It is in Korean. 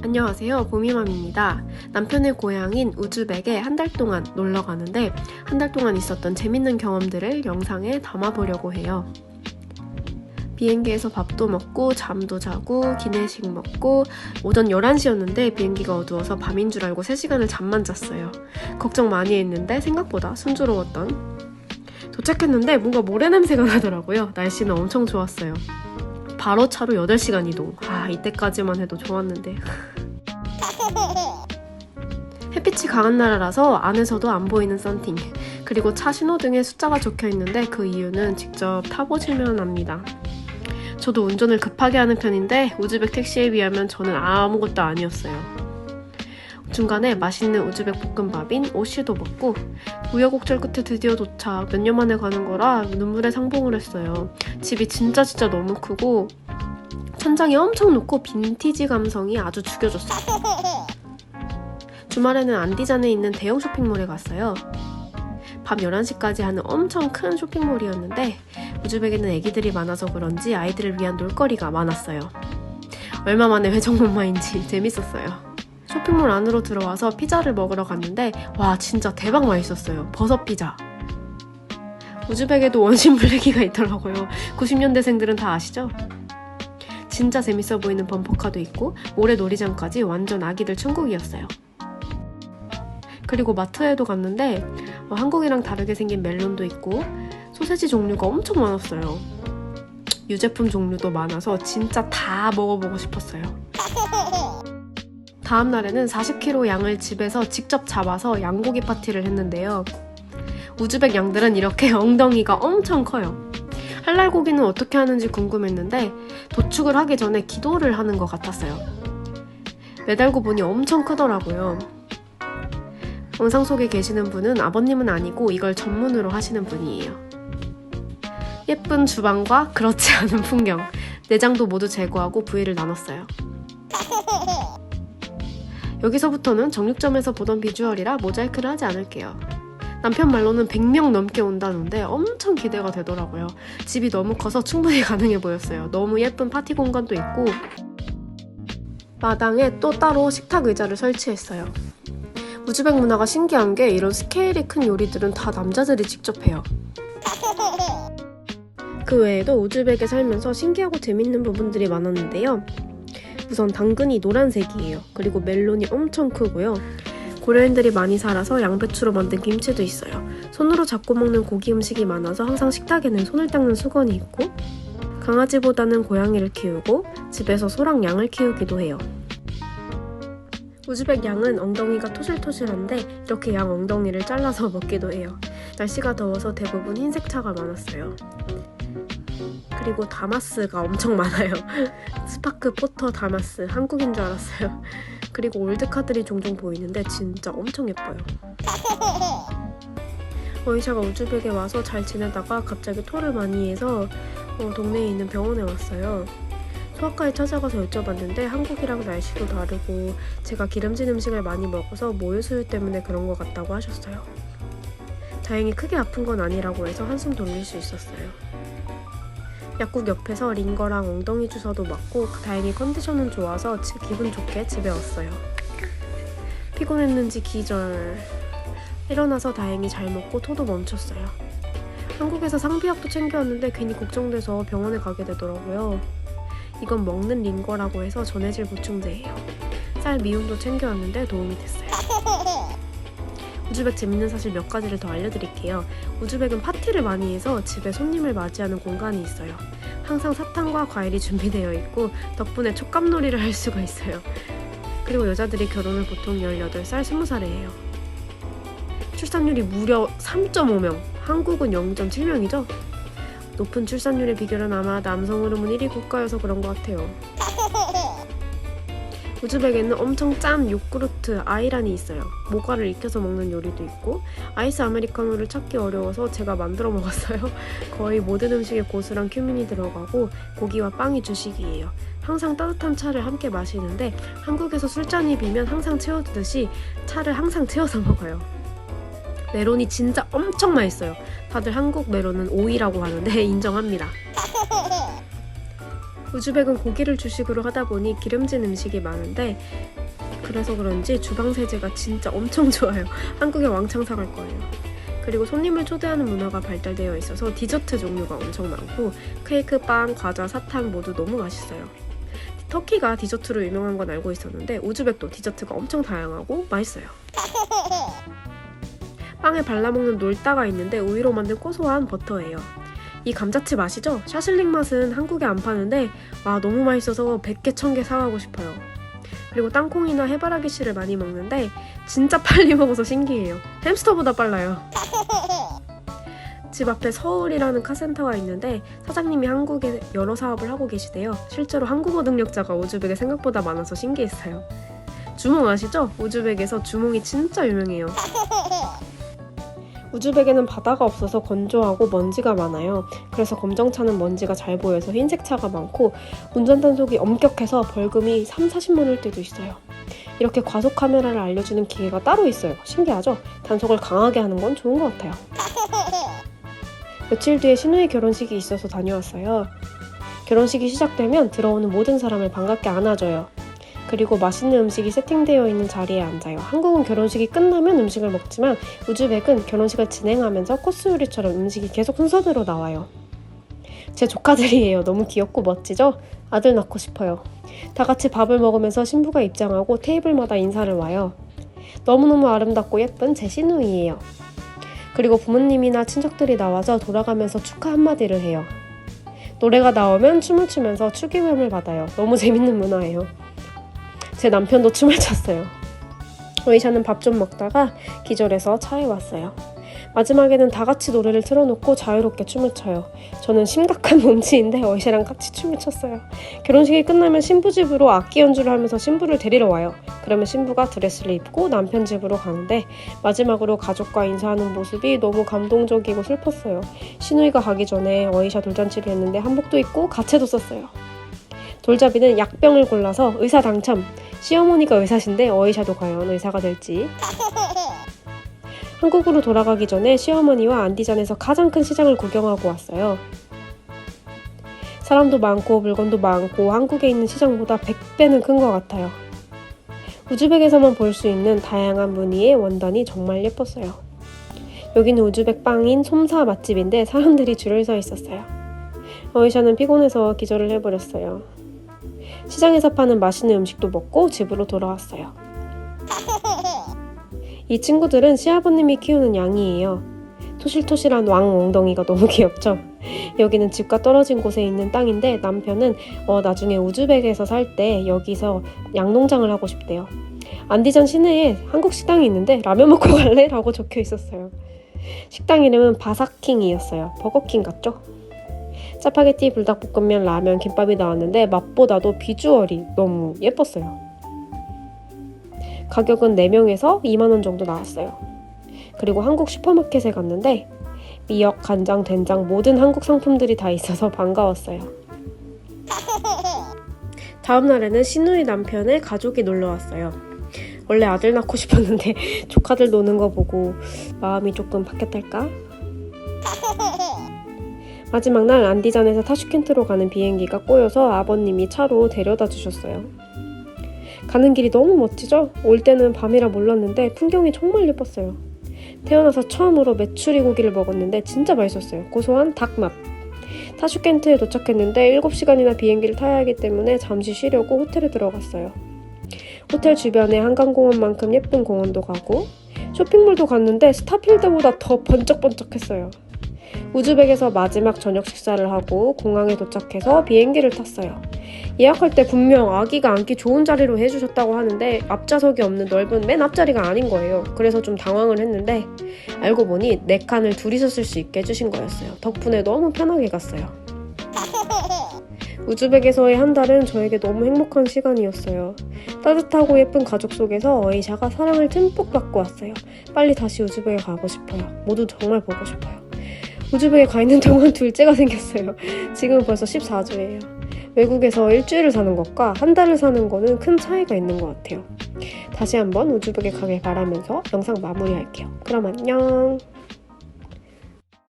안녕하세요, 보미맘입니다. 남편의 고향인 우즈벡에 한 달 동안 놀러 가는데 한 달 동안 있었던 재밌는 경험들을 영상에 담아보려고 해요. 비행기에서 밥도 먹고 잠도 자고 기내식 먹고 오전 11시였는데 비행기가 어두워서 밤인 줄 알고 3시간을 잠만 잤어요. 걱정 많이 했는데 생각보다 순조로웠던. 도착했는데 뭔가 모래 냄새가 나더라고요. 날씨는 엄청 좋았어요. 바로 차로 8시간 이동. 이때까지만 해도 좋았는데. 햇빛이 강한 나라라서 안에서도 안 보이는 썬팅. 그리고 차 신호등에 숫자가 적혀 있는데 그 이유는 직접 타보시면 압니다. 저도 운전을 급하게 하는 편인데 우즈벡 택시에 비하면 저는 아무것도 아니었어요. 중간에 맛있는 우즈벡 볶음밥인 오시도 먹고 우여곡절 끝에 드디어 도착. 몇 년 만에 가는 거라 눈물에 상봉을 했어요. 집이 진짜 너무 크고 천장이 엄청 높고 빈티지 감성이 아주 죽여줬어요. 주말에는 안디잔에 있는 대형 쇼핑몰에 갔어요. 밤 11시까지 하는 엄청 큰 쇼핑몰이었는데 우즈벡에는 애기들이 많아서 그런지 아이들을 위한 놀거리가 많았어요. 얼마 만에 회전목마인지 재밌었어요. 쇼핑몰 안으로 들어와서 피자를 먹으러 갔는데 와 진짜 대박 맛있었어요. 버섯 피자. 우즈벡에도 원심 블랙이가 있더라고요. 90년대생들은 다 아시죠? 진짜 재밌어 보이는 범퍼카도 있고 모래 놀이장까지 완전 아기들 천국이었어요. 그리고 마트에도 갔는데 한국이랑 다르게 생긴 멜론도 있고 소세지 종류가 엄청 많았어요. 유제품 종류도 많아서 진짜 다 먹어보고 싶었어요. 다음 날에는 40kg 양을 집에서 직접 잡아서 양고기 파티를 했는데요. 우즈벡 양들은 이렇게 엉덩이가 엄청 커요. 할랄 고기는 어떻게 하는지 궁금했는데 도축을 하기 전에 기도를 하는 것 같았어요. 매달고 보니 엄청 크더라고요. 영상 속에 계시는 분은 아버님은 아니고 이걸 전문으로 하시는 분이에요. 예쁜 주방과 그렇지 않은 풍경, 내장도 모두 제거하고 부위를 나눴어요. 여기서부터는 정육점에서 보던 비주얼이라 모자이크를 하지 않을게요. 남편 말로는 100명 넘게 온다는데 엄청 기대가 되더라고요. 집이 너무 커서 충분히 가능해 보였어요. 너무 예쁜 파티 공간도 있고 마당에 또 따로 식탁 의자를 설치했어요. 우즈벡 문화가 신기한 게 이런 스케일이 큰 요리들은 다 남자들이 직접 해요. 그 외에도 우즈벡에 살면서 신기하고 재밌는 부분들이 많았는데요. 우선 당근이 노란색이에요. 그리고 멜론이 엄청 크고요. 고려인들이 많이 살아서 양배추로 만든 김치도 있어요. 손으로 잡고 먹는 고기 음식이 많아서 항상 식탁에는 손을 닦는 수건이 있고 강아지보다는 고양이를 키우고 집에서 소랑 양을 키우기도 해요. 우즈벡 양은 엉덩이가 토실토실한데 이렇게 양 엉덩이를 잘라서 먹기도 해요. 날씨가 더워서 대부분 흰색 차가 많았어요. 그리고 다마스가 엄청 많아요. 스파크 포터 다마스, 한국인 줄 알았어요. 그리고 올드카들이 종종 보이는데 진짜 엄청 예뻐요. 어이샤가 우즈벡에 와서 잘 지내다가 갑자기 토를 많이 해서 동네에 있는 병원에 왔어요. 소아과에 찾아가서 여쭤봤는데 한국이랑 날씨도 다르고 제가 기름진 음식을 많이 먹어서 모유수유 때문에 그런 것 같다고 하셨어요. 다행히 크게 아픈 건 아니라고 해서 한숨 돌릴 수 있었어요. 약국 옆에서 링거랑 엉덩이 주사도 맞고 다행히 컨디션은 좋아서 기분 좋게 집에 왔어요. 피곤했는지 기절. 일어나서 다행히 잘 먹고 토도 멈췄어요. 한국에서 상비약도 챙겨왔는데 괜히 걱정돼서 병원에 가게 되더라고요. 이건 먹는 링거라고 해서 전해질 보충제예요. 쌀 미움도 챙겨왔는데 도움이 됐어요. 우즈벡 재밌는 사실 몇 가지를 더 알려드릴게요. 우즈벡은 파티를 많이 해서 집에 손님을 맞이하는 공간이 있어요. 항상 사탕과 과일이 준비되어 있고 덕분에 촉감놀이를 할 수가 있어요. 그리고 여자들이 결혼을 보통 18살, 20살에 해요. 출산율이 무려 3.5명, 한국은 0.7명이죠? 높은 출산율의 비결은 아마 남성 호르몬 1위 국가여서 그런 것 같아요. 우즈벡에는 엄청 짠 요구르트 아이란이 있어요. 모과를 익혀서 먹는 요리도 있고 아이스 아메리카노를 찾기 어려워서 제가 만들어 먹었어요. 거의 모든 음식에 고수랑 큐민이 들어가고 고기와 빵이 주식이에요. 항상 따뜻한 차를 함께 마시는데 한국에서 술잔이 비면 항상 채워두듯이 차를 항상 채워서 먹어요. 메론이 진짜 엄청 맛있어요. 다들 한국 메론은 오이라고 하는데 인정합니다. 우즈벡은 고기를 주식으로 하다 보니 기름진 음식이 많은데 그래서 그런지 주방 세제가 진짜 엄청 좋아요. 한국에 왕창 사갈 거예요. 그리고 손님을 초대하는 문화가 발달되어 있어서 디저트 종류가 엄청 많고 케이크, 빵, 과자, 사탕 모두 너무 맛있어요. 터키가 디저트로 유명한 건 알고 있었는데 우즈벡도 디저트가 엄청 다양하고 맛있어요. 빵에 발라먹는 놀따가 있는데 우유로 만든 고소한 버터예요. 이 감자칩 아시죠? 샤실릭 맛은 한국에 안 파는데 와 너무 맛있어서 100개 1000개 사가고 싶어요. 그리고 땅콩이나 해바라기 씨를 많이 먹는데 진짜 빨리 먹어서 신기해요. 햄스터보다 빨라요. 집 앞에 서울이라는 카센터가 있는데 사장님이 한국에 여러 사업을 하고 계시대요. 실제로 한국어 능력자가 우즈벡에 생각보다 많아서 신기했어요. 주몽 아시죠? 우즈벡에서 주몽이 진짜 유명해요. 우즈벡에는 바다가 없어서 건조하고 먼지가 많아요. 그래서 검정차는 먼지가 잘 보여서 흰색 차가 많고 운전 단속이 엄격해서 벌금이 3, 40만 원일 때도 있어요. 이렇게 과속 카메라를 알려주는 기계가 따로 있어요. 신기하죠? 단속을 강하게 하는 건 좋은 것 같아요. 며칠 뒤에 시누이 결혼식이 있어서 다녀왔어요. 결혼식이 시작되면 들어오는 모든 사람을 반갑게 안아줘요. 그리고 맛있는 음식이 세팅되어 있는 자리에 앉아요. 한국은 결혼식이 끝나면 음식을 먹지만 우즈벡은 결혼식을 진행하면서 코스 요리처럼 음식이 계속 순서대로 나와요. 제 조카들이에요. 너무 귀엽고 멋지죠? 아들 낳고 싶어요. 다 같이 밥을 먹으면서 신부가 입장하고 테이블마다 인사를 와요. 너무너무 아름답고 예쁜 제 시누이예요. 그리고 부모님이나 친척들이 나와서 돌아가면서 축하 한마디를 해요. 노래가 나오면 춤을 추면서 축의금을 받아요. 너무 재밌는 문화예요. 제 남편도 춤을 췄어요. 의샤는 밥 좀 먹다가 기절해서 차에 왔어요. 마지막에는 다 같이 노래를 틀어놓고 자유롭게 춤을 춰요. 저는 심각한 몸치인데 의샤랑 같이 춤을 췄어요. 결혼식이 끝나면 신부 집으로 악기 연주를 하면서 신부를 데리러 와요. 그러면 신부가 드레스를 입고 남편 집으로 가는데 마지막으로 가족과 인사하는 모습이 너무 감동적이고 슬펐어요. 시누이가 가기 전에 의샤 돌잔치를 했는데 한복도 입고 가채도 썼어요. 돌잡이는 약병을 골라서 의사 당첨! 시어머니가 의사신데 의샤도 과연 의사가 될지. 한국으로 돌아가기 전에 시어머니와 안디잔에서 가장 큰 시장을 구경하고 왔어요. 사람도 많고 물건도 많고 한국에 있는 시장보다 100배는 큰 것 같아요. 우즈벡에서만 볼 수 있는 다양한 무늬의 원단이 정말 예뻤어요. 여기는 우즈벡 빵인 솜사 맛집인데 사람들이 줄을 서 있었어요. 의샤는 피곤해서 기절을 해버렸어요. 시장에서 파는 맛있는 음식도 먹고 집으로 돌아왔어요. 이 친구들은 시아버님이 키우는 양이에요. 토실토실한 왕 엉덩이가 너무 귀엽죠? 여기는 집과 떨어진 곳에 있는 땅인데 남편은 나중에 우즈벡에서 살 때 여기서 양농장을 하고 싶대요. 안디잔 시내에 한국 식당이 있는데 라면 먹고 갈래? 라고 적혀 있었어요. 식당 이름은 바사킹이었어요. 버거킹 같죠? 짜파게티, 불닭볶음면, 라면, 김밥이 나왔는데 맛보다도 비주얼이 너무 예뻤어요. 가격은 4명에서 2만원 정도 나왔어요. 그리고 한국 슈퍼마켓에 갔는데 미역, 간장, 된장 모든 한국 상품들이 다 있어서 반가웠어요. 다음 날에는 시누이 남편의 가족이 놀러 왔어요. 원래 아들 낳고 싶었는데 조카들 노는 거 보고 마음이 조금 바뀌었달까? 마지막 날 안디잔에서 타슈켄트로 가는 비행기가 꼬여서 아버님이 차로 데려다 주셨어요. 가는 길이 너무 멋지죠? 올 때는 밤이라 몰랐는데 풍경이 정말 예뻤어요. 태어나서 처음으로 메추리 고기를 먹었는데 진짜 맛있었어요. 고소한 닭맛. 타슈켄트에 도착했는데 7시간이나 비행기를 타야 하기 때문에 잠시 쉬려고 호텔에 들어갔어요. 호텔 주변에 한강공원만큼 예쁜 공원도 가고 쇼핑몰도 갔는데 스타필드보다 더 번쩍번쩍했어요. 우즈벡에서 마지막 저녁 식사를 하고 공항에 도착해서 비행기를 탔어요. 예약할 때 분명 아기가 앉기 좋은 자리로 해주셨다고 하는데 앞좌석이 없는 넓은 맨 앞자리가 아닌 거예요. 그래서 좀 당황을 했는데 알고 보니 4칸을 둘이서 쓸 수 있게 해주신 거였어요. 덕분에 너무 편하게 갔어요. 우즈벡에서의 한 달은 저에게 너무 행복한 시간이었어요. 따뜻하고 예쁜 가족 속에서 의샤가 사랑을 듬뿍 받고 왔어요. 빨리 다시 우즈벡에 가고 싶어요. 모두 정말 보고 싶어요. 우즈벡에 가 있는 동안 둘째가 생겼어요. 지금은 벌써 14주예요. 외국에서 일주일을 사는 것과 한 달을 사는 거는 큰 차이가 있는 것 같아요. 다시 한번 우즈벡에 가길 바라면서 영상 마무리할게요. 그럼 안녕.